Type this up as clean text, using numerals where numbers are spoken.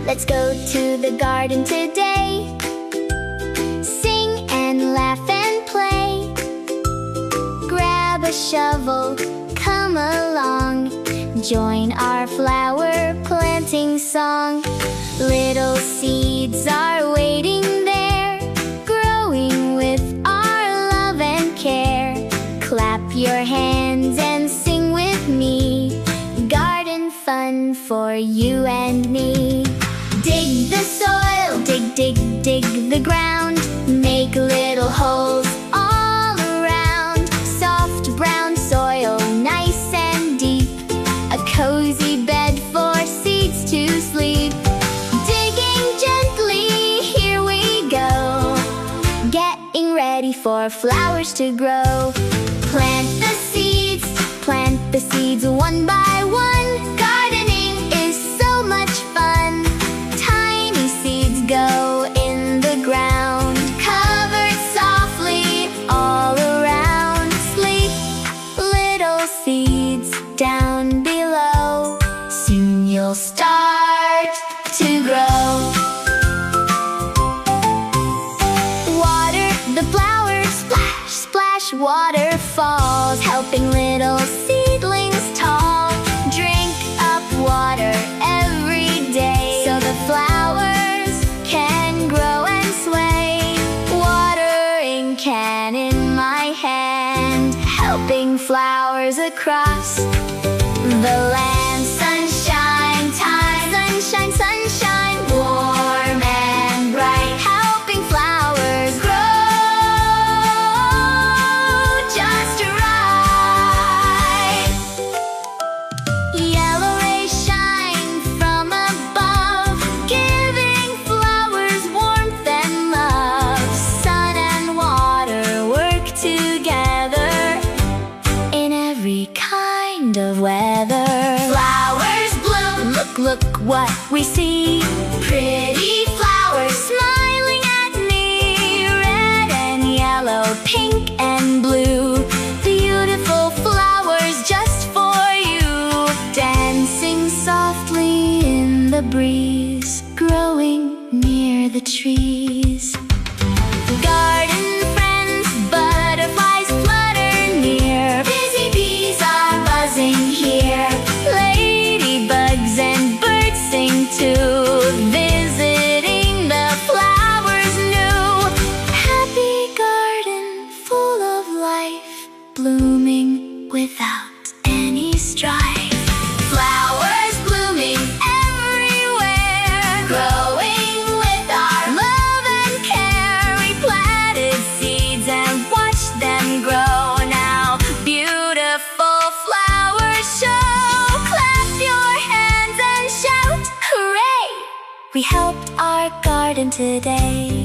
Let's go to the garden today. Sing and laugh and play. Grab a shovel, come along. Join our flower planting song. Little seeds are waiting there, growing with our love and care. Clap your hands and sing with me. Garden fun for you and me. Dig the soil, dig, dig, dig the ground. Make little holes all around. Soft brown soil, nice and deep. A cozy bed for seeds to sleep. Digging gently, here we go. Getting ready for flowers to grow. Plant the seeds one by one. Gardening is so much fun. Tiny seeds go in the ground, covered softly all around. Sleep, little seeds down below. Soon you'll start to grow. Water the flowers, splash, splash, waterfalls, helping little seedlings tall. Drink up water every day, so the flowers can grow and sway. Watering can in my hand, helping flowers across the land. Sunshine time, sunshine, sunshine, warm and bright, helping flowers grow just right. Yellow rays shine from above, giving flowers warmth and love. Sun and water work together in every kind of weather. Flowers bloom, look, look what we see. Pretty flowers smiling at me. Red and yellow, pink and blue. Beautiful flowers just for you. Dancing softly in the breeze, growing near the trees. Garden friends, butterflies flutter near. Busy bees are buzzing here. Ladybugs and birds sing too, visiting the flowers new. Happy garden full of life, blooming without any strife. Flowers blooming everywhere, growing with our love and care. We planted seeds and watched them grow. Now beautiful flowers show. Clap your hands and shout, hooray! We helped our garden today.